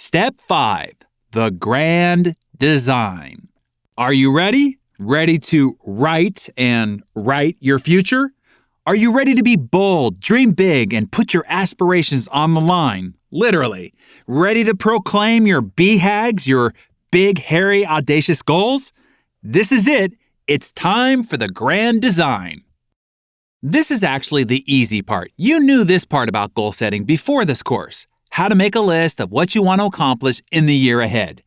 Step 5, the grand design. Are you ready? Ready to write your future? Are you ready to be bold, dream big, and put your aspirations on the line? Literally. Ready to proclaim your BHAGs, your big, hairy, audacious goals? This is it. It's time for the grand design. This is actually the easy part. You knew this part about goal setting before this course. How to make a list of what you want to accomplish in the year ahead.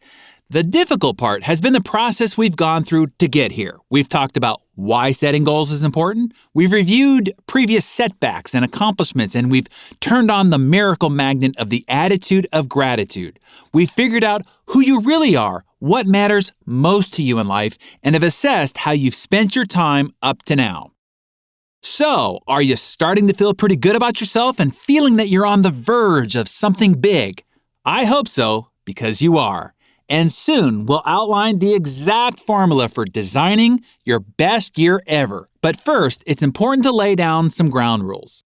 The difficult part has been the process we've gone through to get here. We've talked about why setting goals is important. We've reviewed previous setbacks and accomplishments, and we've turned on the miracle magnet of the attitude of gratitude. We've figured out who you really are, what matters most to you in life, and have assessed how you've spent your time up to now. So, are you starting to feel pretty good about yourself and feeling that you're on the verge of something big? I hope so, because you are. And soon we'll outline the exact formula for designing your best year ever. But first, it's important to lay down some ground rules.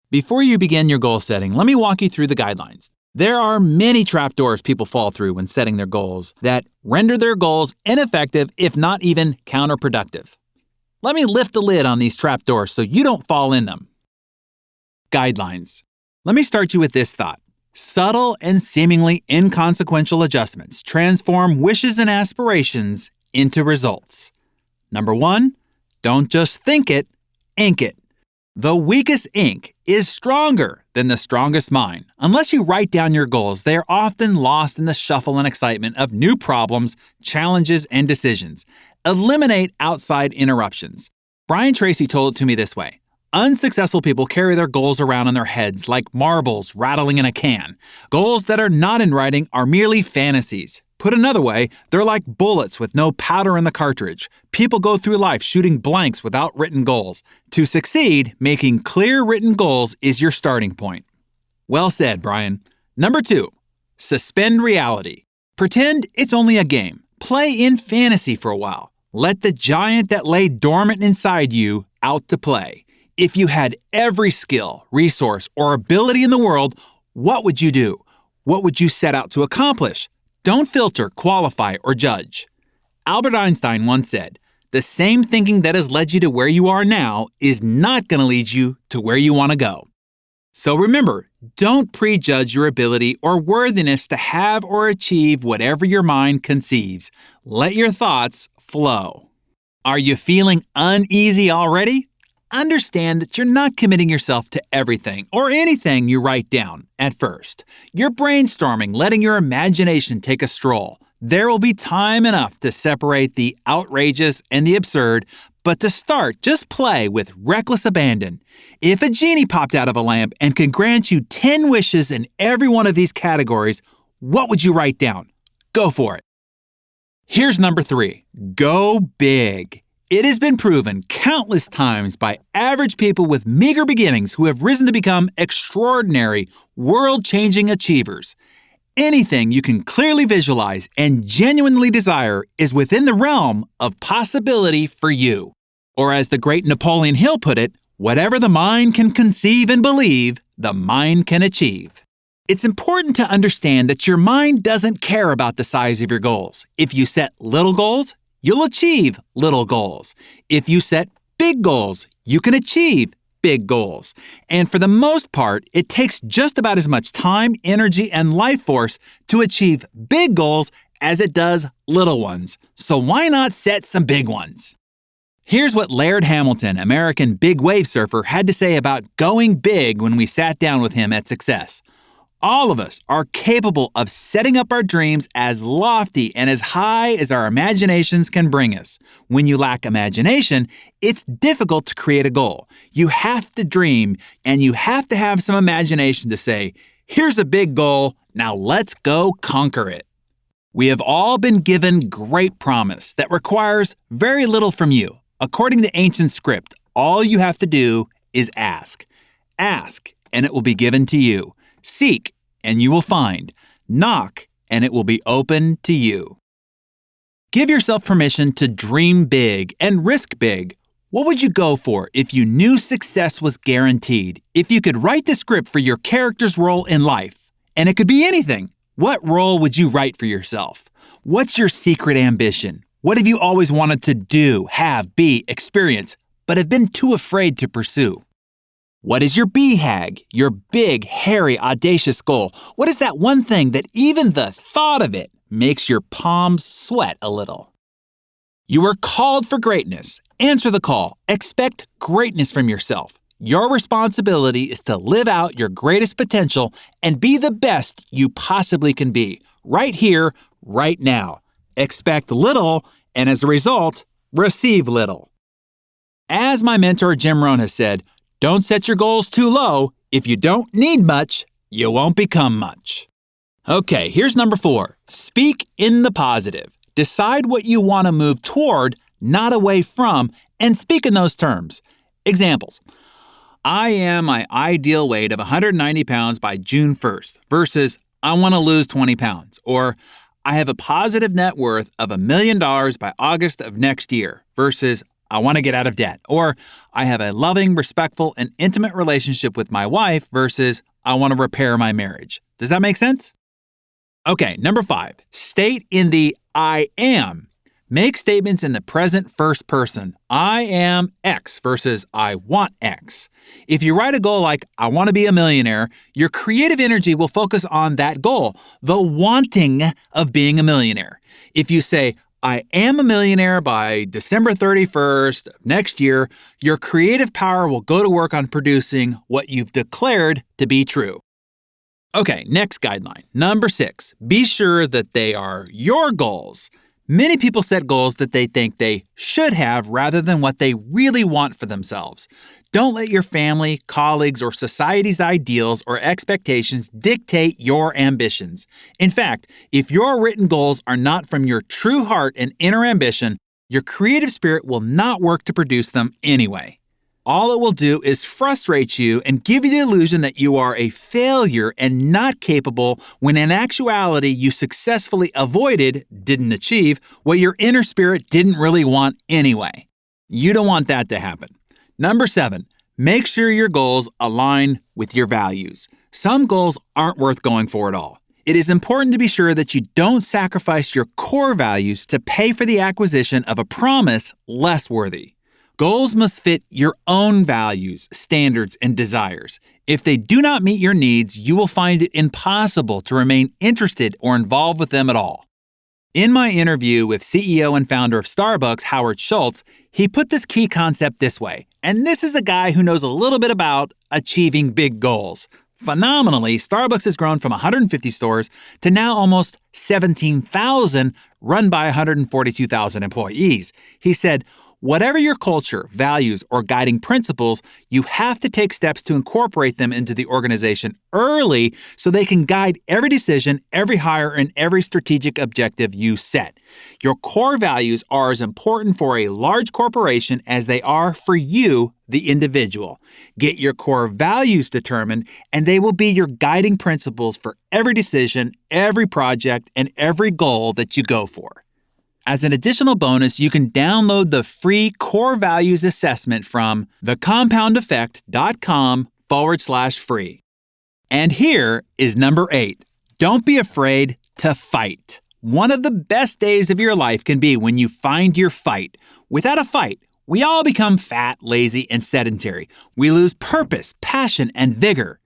Before you begin your goal setting, let me walk you through the guidelines. There are many trapdoors people fall through when setting their goals that render their goals ineffective, if not even counterproductive. Let me lift the lid on these trapdoors so you don't fall in them. Guidelines. Let me start you with this thought. Subtle and seemingly inconsequential adjustments transform wishes and aspirations into results. Number 1, don't just think it, ink it. The weakest ink is stronger than the strongest mind. Unless you write down your goals, they are often lost in the shuffle and excitement of new problems, challenges, and decisions. Eliminate outside interruptions. Brian Tracy told it to me this way. Unsuccessful people carry their goals around in their heads like marbles rattling in a can. Goals that are not in writing are merely fantasies. Put another way, they're like bullets with no powder in the cartridge. People go through life shooting blanks without written goals. To succeed, making clear written goals is your starting point. Well said, Brian. Number 2, suspend reality. Pretend it's only a game. Play in fantasy for a while. Let the giant that lay dormant inside you out to play. If you had every skill, resource, or ability in the world, what would you do? What would you set out to accomplish? Don't filter, qualify, or judge. Albert Einstein once said, "The same thinking that has led you to where you are now is not going to lead you to where you want to go." So remember, don't prejudge your ability or worthiness to have or achieve whatever your mind conceives. Let your thoughts flow. Are you feeling uneasy already? Understand that you're not committing yourself to everything or anything you write down at first. You're brainstorming, letting your imagination take a stroll. There will be time enough to separate the outrageous and the absurd, but to start, just play with reckless abandon. If a genie popped out of a lamp and could grant you 10 wishes in every one of these categories, what would you write down? Go for it. Here's number 3. Go big. It has been proven countless times by average people with meager beginnings who have risen to become extraordinary, world-changing achievers. Anything you can clearly visualize and genuinely desire is within the realm of possibility for you. Or as the great Napoleon Hill put it, whatever the mind can conceive and believe, the mind can achieve. It's important to understand that your mind doesn't care about the size of your goals. If you set little goals, you'll achieve little goals. If you set big goals, you can achieve big goals. And for the most part, it takes just about as much time, energy, and life force to achieve big goals as it does little ones. So why not set some big ones? Here's what Laird Hamilton, American big wave surfer, had to say about going big when we sat down with him at Success. All of us are capable of setting up our dreams as lofty and as high as our imaginations can bring us. When you lack imagination, it's difficult to create a goal. You have to dream, and you have to have some imagination to say, here's a big goal, now let's go conquer it. We have all been given great promise that requires very little from you. According to ancient script, all you have to do is ask. Ask, and it will be given to you. Seek, and you will find. Knock, and it will be open to you. Give yourself permission to dream big and risk big. What would you go for if you knew success was guaranteed? If you could write the script for your character's role in life, and it could be anything. What role would you write for yourself? What's your secret ambition? What have you always wanted to do, have, be, experience, but have been too afraid to pursue? What is your BHAG, your big, hairy, audacious goal? What is that one thing that even the thought of it makes your palms sweat a little? You are called for greatness. Answer the call. Expect greatness from yourself. Your responsibility is to live out your greatest potential and be the best you possibly can be, right here, right now. Expect little, and as a result, receive little. As my mentor Jim Rohn has said, don't set your goals too low. If you don't need much, you won't become much. Okay, here's number 4. Speak in the positive. Decide what you want to move toward, not away from, and speak in those terms. Examples. I am my ideal weight of 190 pounds by June 1st versus I want to lose 20 pounds. Or I have a positive net worth of $1 million by August of next year versus I want to get out of debt. Or I have a loving, respectful, and intimate relationship with my wife versus I want to repair my marriage. Does that make sense? Okay, number 5, state in the I am. Make statements in the present first person. I am X versus I want X. If you write a goal like, I want to be a millionaire, your creative energy will focus on that goal, the wanting of being a millionaire. If you say, I am a millionaire by December 31st of next year, your creative power will go to work on producing what you've declared to be true. Okay, next guideline. Number 6, be sure that they are your goals. Many people set goals that they think they should have rather than what they really want for themselves. Don't let your family, colleagues, or society's ideals or expectations dictate your ambitions. In fact, if your written goals are not from your true heart and inner ambition, your creative spirit will not work to produce them anyway. All it will do is frustrate you and give you the illusion that you are a failure and not capable when in actuality you successfully didn't achieve, what your inner spirit didn't really want anyway. You don't want that to happen. Number 7, make sure your goals align with your values. Some goals aren't worth going for at all. It is important to be sure that you don't sacrifice your core values to pay for the acquisition of a promise less worthy. Goals must fit your own values, standards, and desires. If they do not meet your needs, you will find it impossible to remain interested or involved with them at all. In my interview with CEO and founder of Starbucks, Howard Schultz, he put this key concept this way, and this is a guy who knows a little bit about achieving big goals. Phenomenally, Starbucks has grown from 150 stores to now almost 17,000, run by 142,000 employees. He said, whatever your culture, values, or guiding principles, you have to take steps to incorporate them into the organization early so they can guide every decision, every hire, and every strategic objective you set. Your core values are as important for a large corporation as they are for you, the individual. Get your core values determined, and they will be your guiding principles for every decision, every project, and every goal that you go for. As an additional bonus, you can download the free Core Values Assessment from thecompoundeffect.com/free. And here is number 8. Don't be afraid to fight. One of the best days of your life can be when you find your fight. Without a fight, we all become fat, lazy, and sedentary. We lose purpose, passion, and vigor.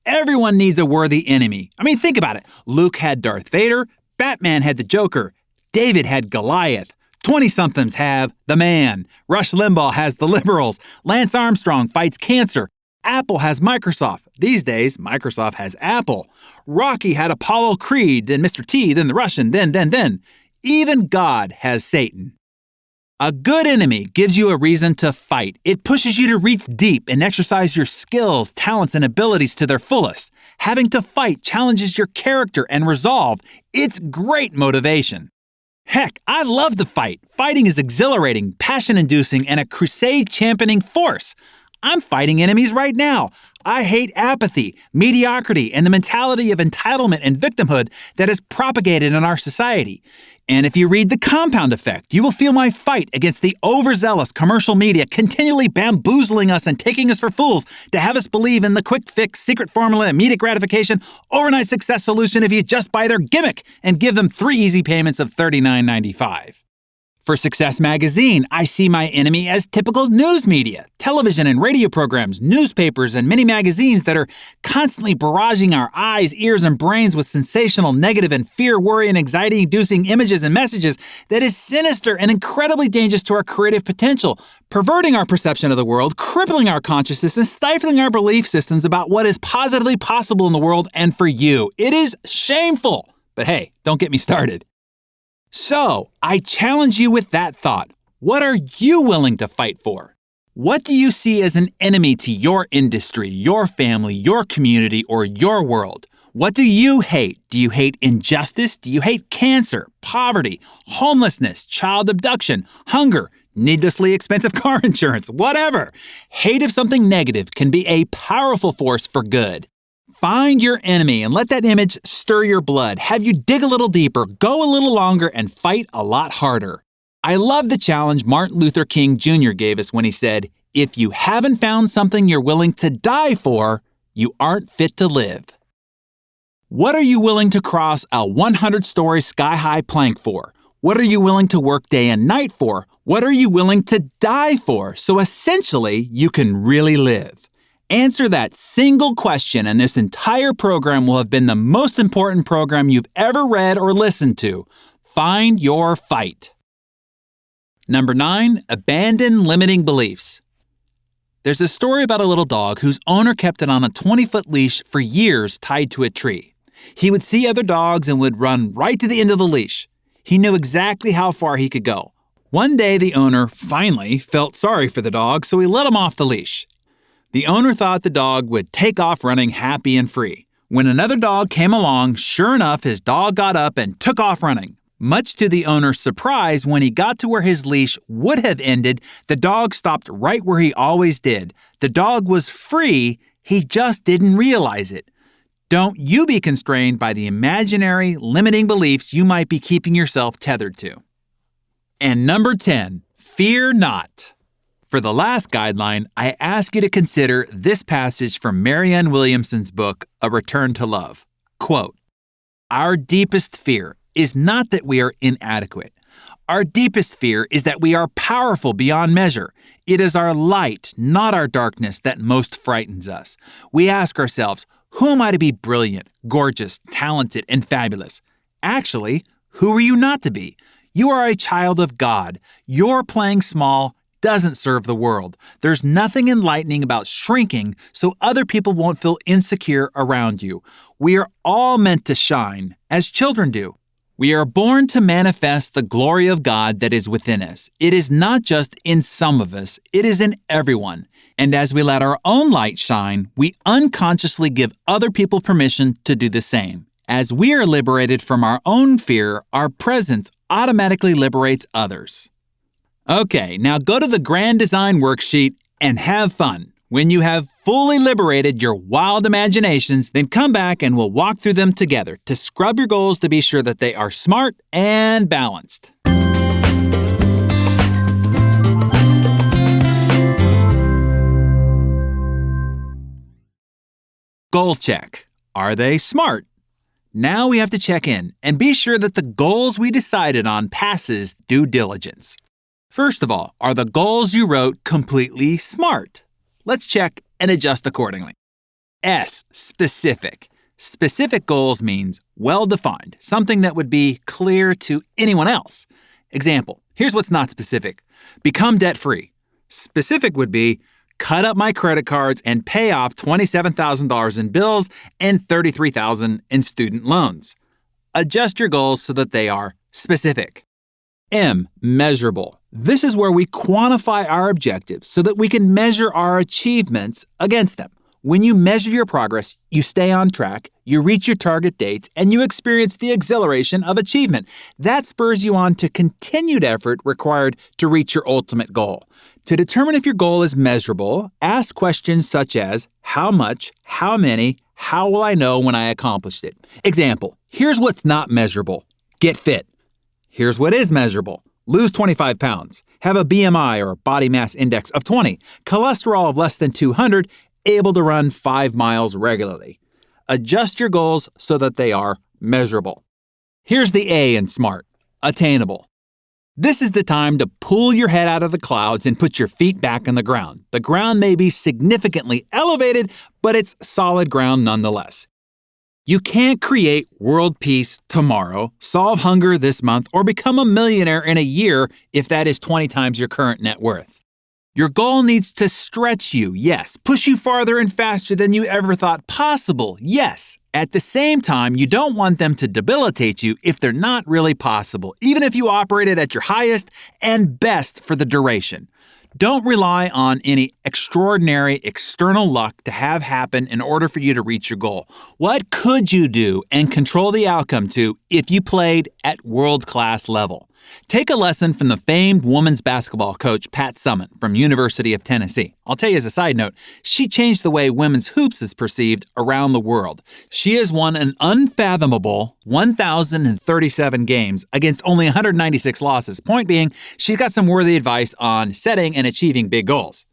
Everyone needs a worthy enemy. I mean, think about it. Luke had Darth Vader, Batman had the Joker, David had Goliath. 20-somethings have the man. Rush Limbaugh has the liberals. Lance Armstrong fights cancer. Apple has Microsoft. These days, Microsoft has Apple. Rocky had Apollo Creed, then Mr. T, then the Russian, then. Even God has Satan. A good enemy gives you a reason to fight. It pushes you to reach deep and exercise your skills, talents, and abilities to their fullest. Having to fight challenges your character and resolve. It's great motivation. Heck, I love the fight. Fighting is exhilarating, passion-inducing, and a crusade-championing force. I'm fighting enemies right now. I hate apathy, mediocrity, and the mentality of entitlement and victimhood that is propagated in our society. And if you read The Compound Effect, you will feel my fight against the overzealous commercial media continually bamboozling us and taking us for fools to have us believe in the quick fix, secret formula, immediate gratification, overnight success solution if you just buy their gimmick and give them 3 easy payments of $39.95. For Success Magazine, I see my enemy as typical news media, television and radio programs, newspapers, and many magazines that are constantly barraging our eyes, ears, and brains with sensational, negative, and fear, worry, and anxiety-inducing images and messages that is sinister and incredibly dangerous to our creative potential, perverting our perception of the world, crippling our consciousness, and stifling our belief systems about what is positively possible in the world and for you. It is shameful. But hey, don't get me started. So, I challenge you with that thought. What are you willing to fight for? What do you see as an enemy to your industry, your family, your community, or your world? What do you hate? Do you hate injustice? Do you hate cancer, poverty, homelessness, child abduction, hunger, needlessly expensive car insurance, whatever? Hate of something negative can be a powerful force for good. Find your enemy and let that image stir your blood, have you dig a little deeper, go a little longer, and fight a lot harder. I love the challenge Martin Luther King Jr. gave us when he said, "If you haven't found something you're willing to die for, you aren't fit to live." What are you willing to cross a 100-story sky-high plank for? What are you willing to work day and night for? What are you willing to die for? So essentially, you can really live. Answer that single question and this entire program will have been the most important program you've ever read or listened to. Find your fight. Number 9, abandon limiting beliefs. There's a story about a little dog whose owner kept it on a 20-foot leash for years tied to a tree. He would see other dogs and would run right to the end of the leash. He knew exactly how far he could go. One day, the owner finally felt sorry for the dog, so he let him off the leash. The owner thought the dog would take off running happy and free. When another dog came along, sure enough, his dog got up and took off running. Much to the owner's surprise, when he got to where his leash would have ended, the dog stopped right where he always did. The dog was free, he just didn't realize it. Don't you be constrained by the imaginary, limiting beliefs you might be keeping yourself tethered to. And number 10, fear not. For the last guideline, I ask you to consider this passage from Marianne Williamson's book, A Return to Love. Quote, "Our deepest fear is not that we are inadequate. Our deepest fear is that we are powerful beyond measure. It is our light, not our darkness, that most frightens us. We ask ourselves, who am I to be brilliant, gorgeous, talented, and fabulous? Actually, who are you not to be? You are a child of God. Your playing small doesn't serve the world. There's nothing enlightening about shrinking so other people won't feel insecure around you. We are all meant to shine, as children do. We are born to manifest the glory of God that is within us. It is not just in some of us, it is in everyone. And as we let our own light shine, we unconsciously give other people permission to do the same. As we are liberated from our own fear, our presence automatically liberates others. Okay, now go to the Grand Design Worksheet and have fun. When you have fully liberated your wild imaginations, then come back and we'll walk through them together to scrub your goals to be sure that they are smart and balanced. Goal check. Are they smart? Now we have to check in and be sure that the goals we decided on passes due diligence. First of all, are the goals you wrote completely smart? Let's check and adjust accordingly. S, specific. Specific goals means well-defined, something that would be clear to anyone else. Example, here's what's not specific. Become debt-free. Specific would be cut up my credit cards and pay off $27,000 in bills and $33,000 in student loans. Adjust your goals so that they are specific. M, measurable. This is where we quantify our objectives so that we can measure our achievements against them. When you measure your progress, you stay on track, you reach your target dates, and you experience the exhilaration of achievement. That spurs you on to continued effort required to reach your ultimate goal. To determine if your goal is measurable, ask questions such as, how much, how many, how will I know when I accomplished it? Example, here's what's not measurable. Get fit. Here's what is measurable. Lose 25 pounds. Have a BMI or body mass index of 20. Cholesterol of less than 200. Able to run 5 miles regularly. Adjust your goals so that they are measurable. Here's the A in SMART. Attainable. This is the time to pull your head out of the clouds and put your feet back on the ground. The ground may be significantly elevated, but it's solid ground nonetheless. You can't create world peace tomorrow, solve hunger this month, or become a millionaire in a year if that is 20 times your current net worth. Your goal needs to stretch you, yes. Push you farther and faster than you ever thought possible, yes. At the same time, you don't want them to debilitate you if they're not really possible, even if you operated at your highest and best for the duration. Don't rely on any extraordinary external luck to have happen in order for you to reach your goal. What could you do and control the outcome to if you played at world-class level? Take a lesson from the famed women's basketball coach Pat Summitt from University of Tennessee. I'll tell you as a side note, she changed the way women's hoops is perceived around the world. She has won an unfathomable 1,037 games against only 196 losses. Point being, she's got some worthy advice on setting and achieving big goals.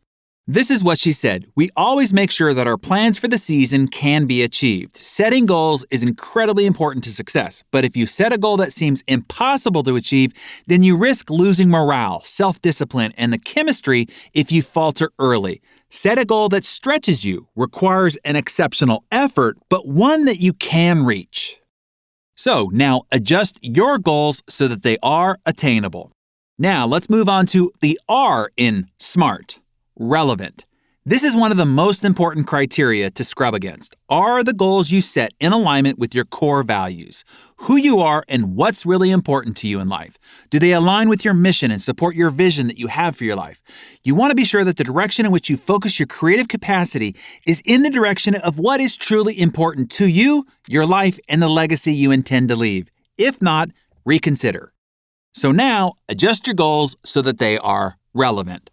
This is what she said. We always make sure that our plans for the season can be achieved. Setting goals is incredibly important to success, but if you set a goal that seems impossible to achieve, then you risk losing morale, self-discipline, and the chemistry if you falter early. Set a goal that stretches you, requires an exceptional effort, but one that you can reach. So now adjust your goals so that they are attainable. Now let's move on to the R in SMART. Relevant. This is one of the most important criteria to scrub against. Are the goals you set in alignment with your core values? Who you are and what's really important to you in life? Do they align with your mission and support your vision that you have for your life? You want to be sure that the direction in which you focus your creative capacity is in the direction of what is truly important to you, your life, and the legacy you intend to leave. If not, reconsider. So now, adjust your goals so that they are relevant.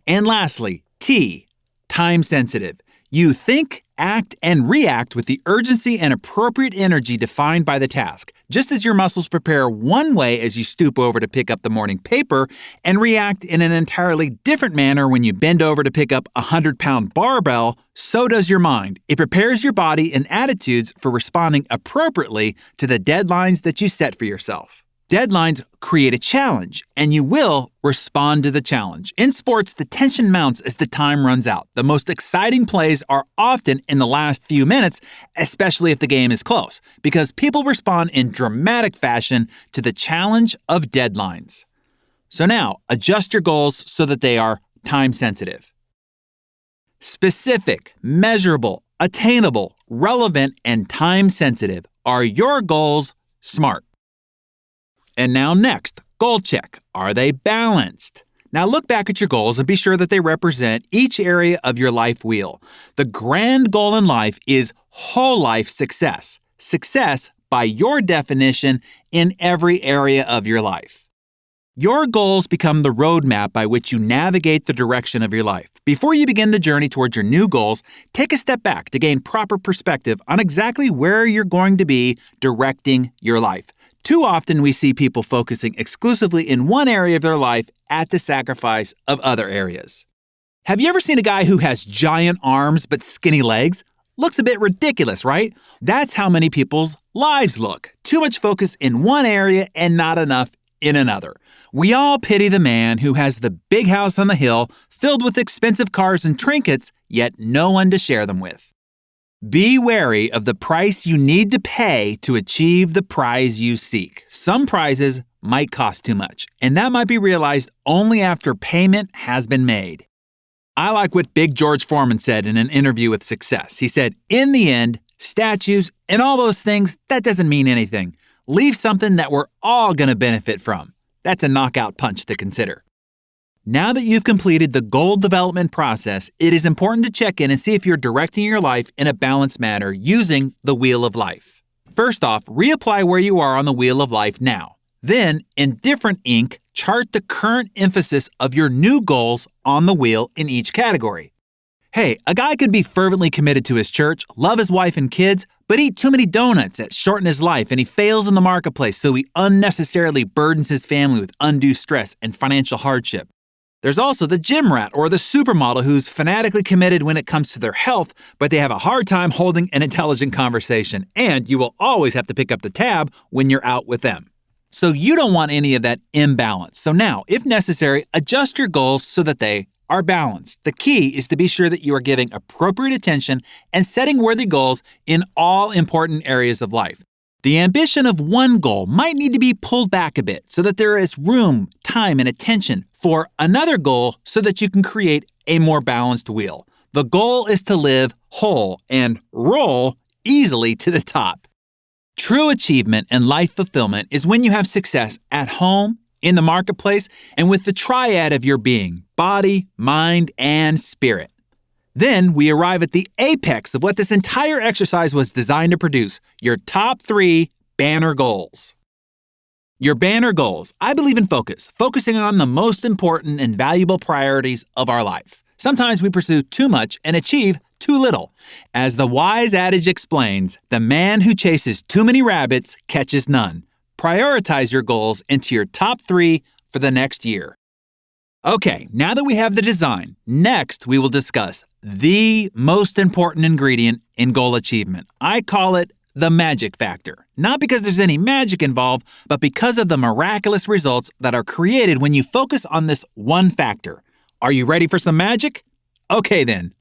And lastly, T, time sensitive. You think, act, and react with the urgency and appropriate energy defined by the task. Just as your muscles prepare one way as you stoop over to pick up the morning paper and react in an entirely different manner when you bend over to pick up a 100-pound barbell, so does your mind. It prepares your body and attitudes for responding appropriately to the deadlines that you set for yourself. Deadlines create a challenge, and you will respond to the challenge. In sports, the tension mounts as the time runs out. The most exciting plays are often in the last few minutes, especially if the game is close, because people respond in dramatic fashion to the challenge of deadlines. So now, adjust your goals so that they are time sensitive. Specific, measurable, attainable, relevant, and time sensitive. Are your goals SMART? And now next, goal check. Are they balanced? Now look back at your goals and be sure that they represent each area of your life wheel. The grand goal in life is whole life success. Success, by your definition, in every area of your life. Your goals become the roadmap by which you navigate the direction of your life. Before you begin the journey toward your new goals, take a step back to gain proper perspective on exactly where you're going to be directing your life. Too often we see people focusing exclusively in one area of their life at the sacrifice of other areas. Have you ever seen a guy who has giant arms but skinny legs? Looks a bit ridiculous, right? That's how many people's lives look. Too much focus in one area and not enough in another. We all pity the man who has the big house on the hill filled with expensive cars and trinkets, yet no one to share them with. Be wary of the price you need to pay to achieve the prize you seek. Some prizes might cost too much, and that might be realized only after payment has been made. I like what Big George Foreman said in an interview with Success. He said, in the end, statues and all those things, that doesn't mean anything. Leave something that we're all going to benefit from. That's a knockout punch to consider. Now that you've completed the goal development process, it is important to check in and see if you're directing your life in a balanced manner using the Wheel of Life. First off, reapply where you are on the Wheel of Life now. Then, in different ink, chart the current emphasis of your new goals on the wheel in each category. Hey, a guy could be fervently committed to his church, love his wife and kids, but eat too many donuts that shorten his life, and he fails in the marketplace, so he unnecessarily burdens his family with undue stress and financial hardship. There's also the gym rat or the supermodel who's fanatically committed when it comes to their health, but they have a hard time holding an intelligent conversation, and you will always have to pick up the tab when you're out with them. So you don't want any of that imbalance. So now, if necessary, adjust your goals so that they are balanced. The key is to be sure that you are giving appropriate attention and setting worthy goals in all important areas of life. The ambition of one goal might need to be pulled back a bit so that there is room, time, and attention for another goal so that you can create a more balanced wheel. The goal is to live whole and roll easily to the top. True achievement and life fulfillment is when you have success at home, in the marketplace, and with the triad of your being, body, mind, and spirit. Then we arrive at the apex of what this entire exercise was designed to produce, your top 3 banner goals. Your banner goals. I believe in focusing on the most important and valuable priorities of our life. Sometimes we pursue too much and achieve too little. As the wise adage explains, the man who chases too many rabbits catches none. Prioritize your goals into your top 3 for the next year. Okay, now that we have the design, next we will discuss the most important ingredient in goal achievement. I call it the magic factor. Not because there's any magic involved, but because of the miraculous results that are created when you focus on this one factor. Are you ready for some magic? Okay then,